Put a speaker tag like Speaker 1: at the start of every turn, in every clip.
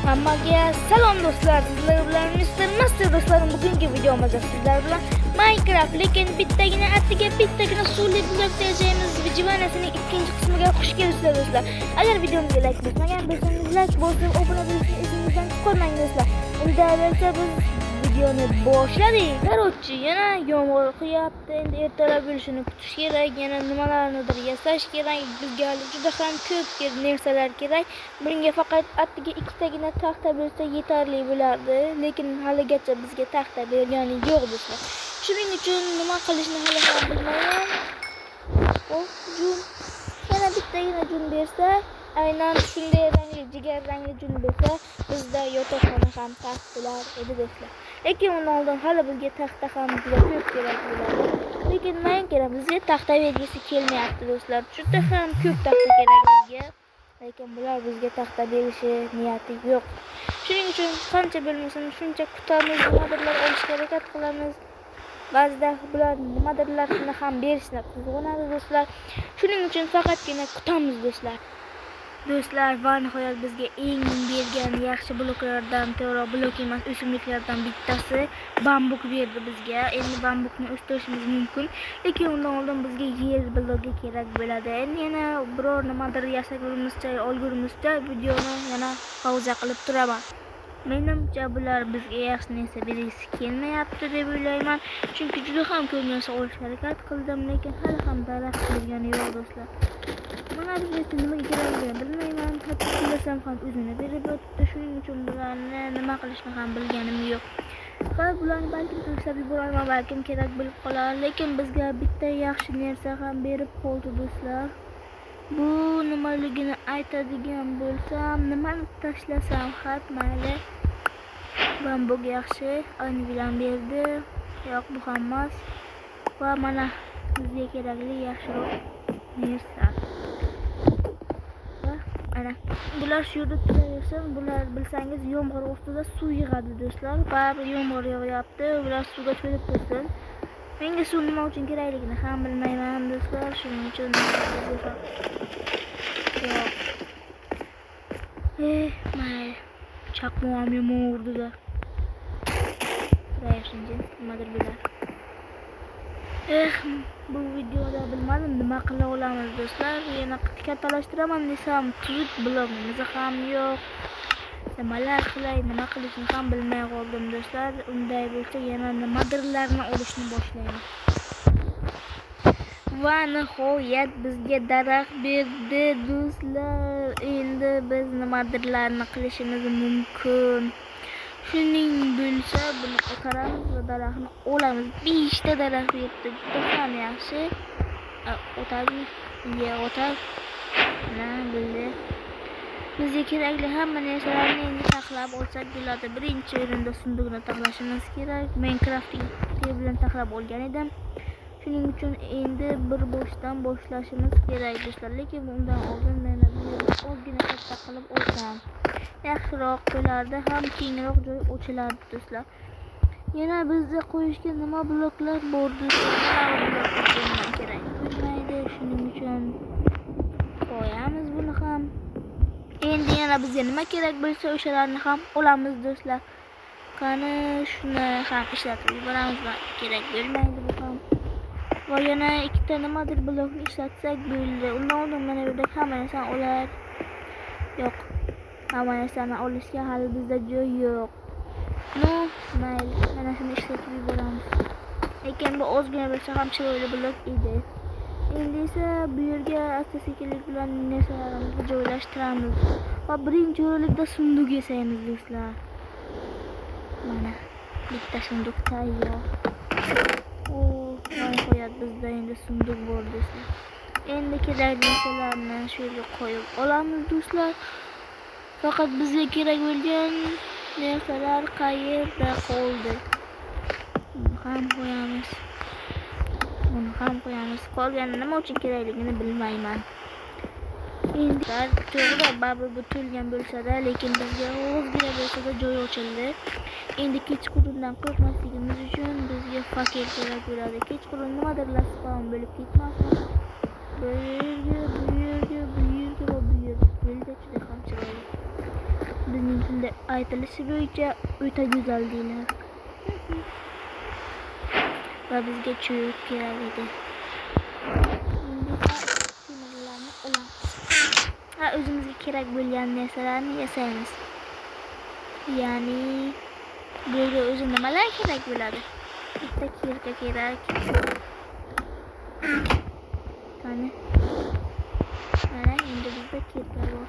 Speaker 1: Hammaga salom do'stlar, sizlar bilan Mr. Master do'stlarim. Bugungi videomizda sizlar bilan Minecraft lekin bittagina atiga bittagina suvli blok diyeceğimiz videonasining ikkinchi qismiga xush kelibsizlar do'stlar. Agar videomizga like bosmagan bo'lsangiz like bosib, obuna bo'lishni esingizdan chiqarmang do'stlar. Unda bo'lsa biz videoni boshladik. Короче, yana yomg'ir quyapti. Endi ertalab bo'lishini kutish kerak. Yana nimalarnidir yasash kerak. Bizga juda ham ko'p narsalar kerak. Bunga faqat atiga ikkitagina taxta bo'lsa yetarli bo'lardi. Lekin haligacha bizga taxta bergani yo'q do'stlar. Shuning uchun nima qilishni hali ham bilmayman. Jun. Yana bittagina jun bersa, aynan shunday rangli, jigar rangli jun bersa, bizda yotoqxona ham taxt bo'lar edi do'stlar. Lekin undan oldin hali bizga taxta ham juda ko'p kerak bo'ladi. Lekin Minecraft bizga taxta bergisi kelmayapti do'stlar. Juda ham ko'p taxta kerak bizga. Lekin bular bizga taxta berishi niyati yo'q. Shuning uchun qancha bo'lmasin shuncha kutamiz, nimadirlar olishga harakat qilamiz. Ba'zida bular nimadirlarni ham berishni quvonadi do'stlar. Shuning uchun faqatgina kutamiz do'stlar. Do'stlar, va nihoyat bizga eng bergan yaxshi bloklardan, to'g'ri blok emas, o'simliklardan bittasi bambuk berdi bizga. Endi bambukni o'stirishimiz mumkin, lekin undan oldin bizga yer blogi kerak bo'ladi. Endi yana biror nimadir yasagunimizcha, olgunimizcha videoni yana pauza qilib turaman. Menimcha bular bizga yaxshi narsa bergisi kelmayapti deb o'ylayman, chunki juda ham ko'p narsa olishga harakat qildim, lekin hali ham daraxt bergani yo'q do'stlar. Mana bizga nimaga kerakligini bilmayman. Hatto kulasam ham o'zini berib o'tdi. Shuning uchun bularni nima qilishni ham bilganim yo'q. Va bularni balkim tashlab yuboraman, balkim kerak bo'lib qolar. Lekin bizga bitta yaxshi narsa ham berib qoldi do'stlar. Bu nimaligini aytadigan bo'lsam, nimani tashlasam xat mayli. Bambuk yaxshi, ayni bilan berdi. Yo'q, bu ham emas. Va mana bizga kerakli yaxshiroq narsa. Ana bular shu yerda turaversin. Bular bilsangiz yomg'ir ostida suv yig'adi do'stlar. Baribir yomg'ir yog'yapti, bular suvga cho'kib tursin. Menga suv nima uchun kerakligini ham bilmayman do'stlar. Shuning uchun mayli. Chaqmoqam yomon urdi-da. Turaversin, nimadir bular. Bu videoda bilmadim nima qila olamiz do'stlar. Yana kattalashtiraman desam, tuzuk blogimiz ham yo'q. Nimalar qilay, nima qilishni ham bilmay qoldim do'stlar. Unday bo'lsa yana nimadirlarni olishni boshlayman. Va nihoyat bizga daraxt berdi do'stlar. Endi biz nimadirlarni qilishimiz mumkin. Shuning bo'lsa buni ko'taramiz va daraxtni olamiz. 5 ta daraxt yetdi. Juda ham yaxshi. O'tadi. O'tar. Mana bo'ldi. Bizga kerakli hamma narsalarni endi taxlab olsak bo'ladi. Birinchi o'rinda sunduqni taxlashimiz kerak. Minecraftning bilan taxlab olgan edim. Shuning uchun endi bir boshdan boshlashimiz kerak do'stlar. Lekin undan oldin meni ozgina katta qilib olsam yaxshiroq bo'lardi, ham kengroq joy ochilardi do'stlar. Yana bizga qo'yishga nima bloklar bor do'stlar? Bloklar kerak bo'lmaydi. Shuning uchun qo'yamiz buni ham. Endi yana bizga nima kerak bo'lsa o'shalarni ham olamiz do'stlar. Qani shuni ham ishlatib yuboramiz, kerak bo'lmaydi bu ham. Va yana ikkita nimadir blokni ishlatsak bo'ldi. Undan oldin mana bu yerda hamma narsani olar. Yo'q. Hamma narsani olishga hali bizda joy yo'q. Mayli, mana shuni ishlatib yuboramiz. Lekin bu ozgina bo'lsa ham chiroyli blok edi. Endi esa bu yerga asta-sekinlik bilan narsalarimizni joylashtiramiz. Va birinchi o'rinlikda sunduq yasaymiz do'stlar. Mana bitta sunduq tayyor. Nihoyat bizda endi sunduq bor do'stlar. Endi kerakli narsalarni shu yerga qo'yib olamiz do'stlar. Faqat bizga kerak bo'lgan narsalar qayerda qoldi? Buni ham qo'yamiz. Buni ham qo'yamiz. Qolgani nima uchun kerakligini bilmayman. Endi to'g'ri baribir bu to'lgan bo'lsa-da, lekin bizga ozgina bo'lsa-da joy ochildi. Endi kechqurundan qo'rqmasligimiz uchun bizga fakir kerak bo'ladi. Kechqurun nimadirlar spawn bo'lib ketmasin. Bu yerga va bu yerga bo'ldi juda ham chiroyli. uning shunday aytilishi bo'yicha o'ta go'zal deylar. Va bizga cho'p kerak edi. Endi temirlarni olamiz. O'zimizga kerak bo'lgan narsalarni yasaymiz. Ya'ni bunga o'zi nimalar kerak bo'ladi? Bitta kirka kerak. Mana endi bizda kirka bor.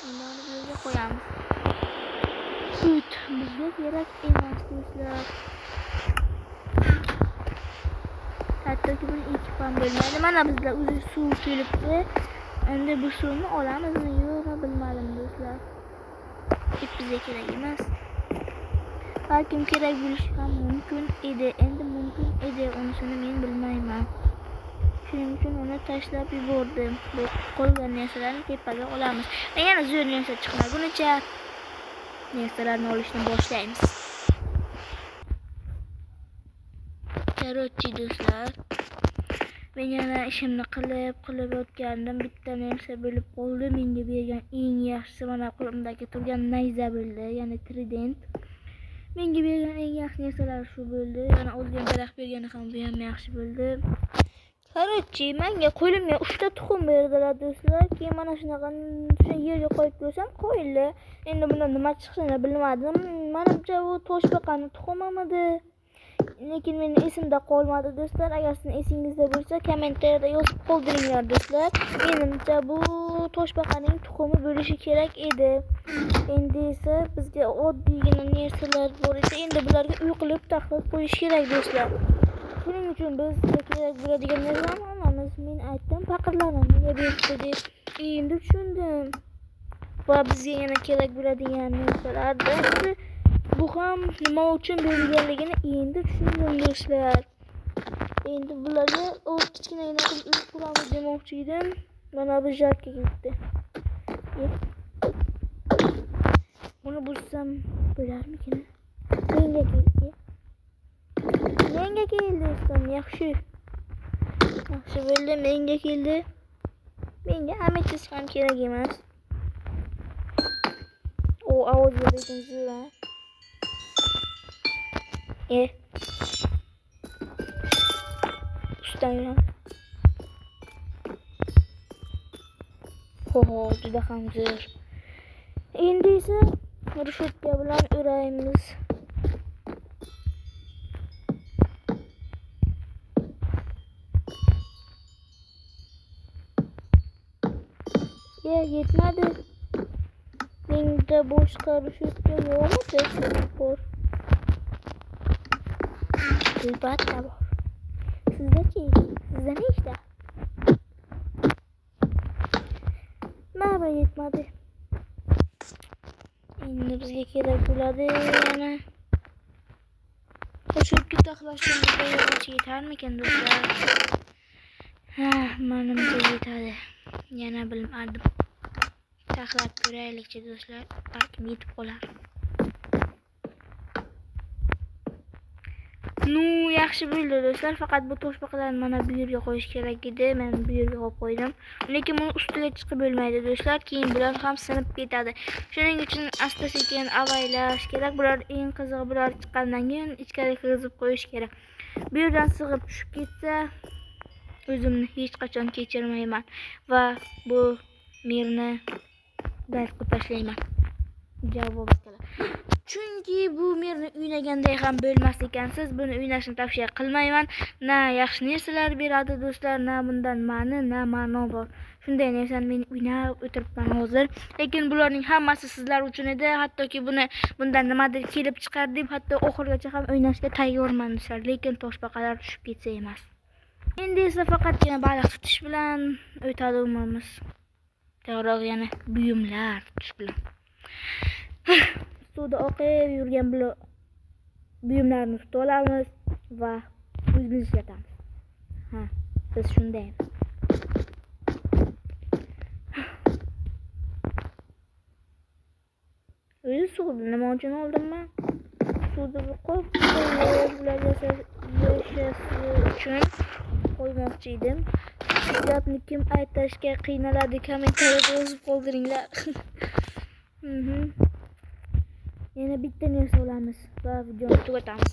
Speaker 1: Endi uni yerga qo'yamiz. Sut bizga kerak emas do'stlar. Hattoki buni ekib ham bo'lmaydi. Mana bizlar o'zi suv kelibdi. Endi bu suvni olamizmi yo'qmi bilmadim do'stlar. Bizga kerak emas. Balkim kerak bo'lishi ham mumkin edi. Endi mumkin edi, unisini men bilmayman. Shuning uchun uni tashlab yubordim. Bu qolgan narsalarni tepaga olamiz. Va yana zo'r narsa chiqmagunicha narsalarni olishni boshlaymiz. Korotchi do'stlar, men yana ishimni qilib o'tgandim. Bitta narsa bo'lib qoldi. Menga bergan eng yaxshisi mana qo'limdagi turgan nayza bo'ldi, ya'ni trident. Menga bergan eng yaxshi narsalar shu bo'ldi. Yana o'zga daraxt bergani ham bu ham yaxshi bo'ldi. Korotchi, menga qo'limga 3 ta tuxum berdilar do'stlar. Keyin mana shunaqa yerga qo'yib qo'ysam qo'yildi. Endi bundan nima chiqishini bilmadim. Menimcha bu toshbaqani tuxumimidi? Lekin mening esimda qolmadi do'stlar. Agar sizning esingizda bo'lsa, kommentariyada yozib qoldiringlar do'stlar. Menimcha bu toshbaqaning tuxumi bo'lishi kerak edi. Endi esa bizga oddiygina narsalar bor edi. Endi bularga uy qilib taxlab qo'yish kerak do'stlar. Shuning uchun bizga kerak bo'ladigan narsalarni olamiz. Men aytdim, faqirlarni nega beribdi deb. Endi tushundim. Va bizga yana kerak bo'ladigan narsalardan bu ham nima uchun berilganligini endi tushundim do'stlar. Endi bularga kichkinagina qilib uy quramiz demoqchi edim. Mana bu jarga ketdi. Buni bo'lsam bo'larmikin? Menga keldi. Menga keldi do'stim, yaxshi. Yaxshi bo'ldi, menga keldi. Menga ametist ham kerak emas. O ovoz berishim zo'r. Ustayman. Juda ham zo'r. Endi esa rushetka bilan o'raymiz. Yetmadi. Menda boshqa rushetka yo'qmi? Bor. Albatta bor. Sizda-chi? Sizda nechta? Mana yetmadi. Endi bizga kerak bo'ladi yana. Rushetka taxlashimizga yog'och yetarmikan do'stlar? Menimcha yetadi. Yana bilmadim. Taxlab ko'raylikchi do'stlar. Balkim yetib qolar. Yaxshi bo'ldi do'stlar. Faqat bu toshbaqalarni mana bu yerga qo'yish kerak edi. Men bu yerga qo'yib qo'ydim. Lekin buni ustiga chiqib bo'lmaydi do'stlar. Keyin bular ham sinib ketadi. Shuning uchun asta-sekin avaylash kerak. Bular eng qizig'i bular chiqqandan keyin ichkariga kirgizib qo'yish kerak. Bu yerdan sig'ib tushib ketsa, o'zimni hech qachon kechirmayman va bu merni dark qilib tashlayman. Javob akalar. Chunki bu merni o'ynaganday ham bo'lmas ekan. Siz buni o'ynashni tavsiya qilmayman. Na yaxshi narsalar beradi do'stlar, na bundan ma'ni, na ma'no bor. Shunday narsani men o'ynab o'tiribman hozir. Lekin bularning hammasi sizlar uchun edi. Hattoki bundan nimadir kelib chiqar deb hatto oxirgacha ham o'ynashga tayyorman do'stlar. Lekin toshbaqalar tushib ketsa emas. Endi esa faqatgina baliq tutish bilan o'tadi umrimiz. To'g'ri, yana buyumlar tutish bilan. Suvda oqib yurgan buyumlarni tutib olamiz va o'zimiz ishlatamiz. Biz shundaymiz. O'zi suvni nima uchun oldim-man? Suvda qo'yib yashashi uchun qo'ymoqchi edim. Gapni kim aytishga qiynaladi, kommentariyada yozib qoldiringlar. Yana bitta narsa olamiz va videoni tugatamiz.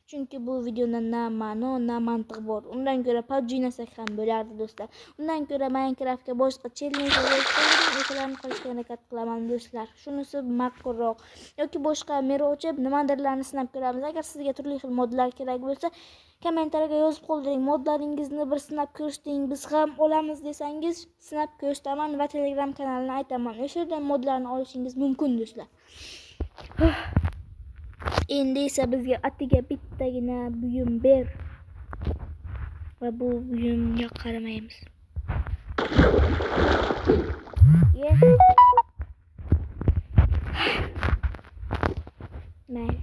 Speaker 1: Chunki bu videoda na ma'no, na mantiq bor. Undan ko'ra PUBG o'ynasak ham bo'lardi do'stlar. Undan ko'ra Minecraftga boshqa challenge o'shalarni qilishga harakat qilaman do'stlar. Shunisi ma'qulroq. Yoki boshqa mero ochib nimadirlarni sinab ko'ramiz. Agar sizga turli xil modlar kerak bo'lsa, kommentariyaga yozib qoldiring. Modlaringizni bir sinab ko'rishting, biz ham olamiz desangiz, sinab ko'rishtaman va Telegram kanalini aytaman. O'sha yerdan modlarni olishingiz mumkin do'stlar. Endi esa bizga atiga bittagina buyum ber va bu buyumga qaramaymiz. Mayli.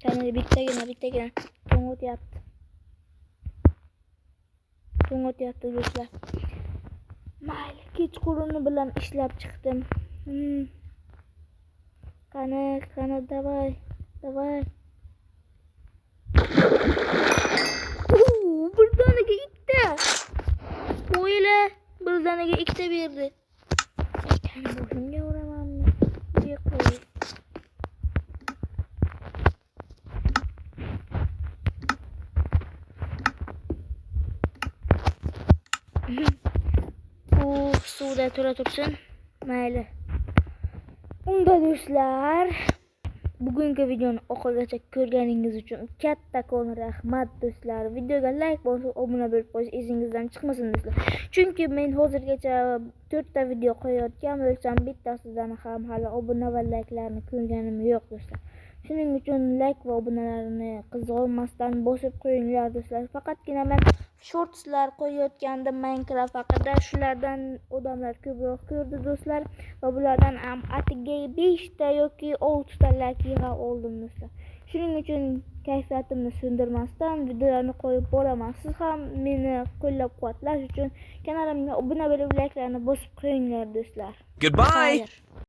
Speaker 1: Qani bittagina to'ng'otyapti do'stlar. Mayli, kechquruni bilan ishlab chiqdim. Qani, davay. Bir danaga ikkita. Qo'yla, bir danaga ikkita berdi. Qani boshimga uramanmi? Bunga qo'y. Bu suvda tura tursin. Mayli. Unda do'stlar, bugungi videoni oxirigacha ko'rganingiz uchun kattakon rahmat do'stlar. Videoga like bosib, obuna bo'lib qo'yish esingizdan chiqmasin do'stlar. Chunki men hozirgacha 4 ta video qo'yayotgan bo'lsam, bittasidan ham hali obuna va like'larni ko'rganim yo'q do'stlar. Shuning uchun like va obunalarni qizg'onmasdan bosib qo'yinglar do'stlar. Faqatgina men shortslar qo'yayotgandim Minecraft haqida. Shulardan odamlar ko'proq ko'rdi do'stlar va bulardan ham atiga 5 ta yoki 6 ta like yig'a oldim do'stlar. Shuning uchun kayfiyatimni so'ndirmasdan videolarni qo'yib boraman. Siz ham meni qo'llab-quvvatlash uchun kanalimga obuna bo'lib, like'larni bosib qo'yinglar do'stlar.
Speaker 2: Goodbye.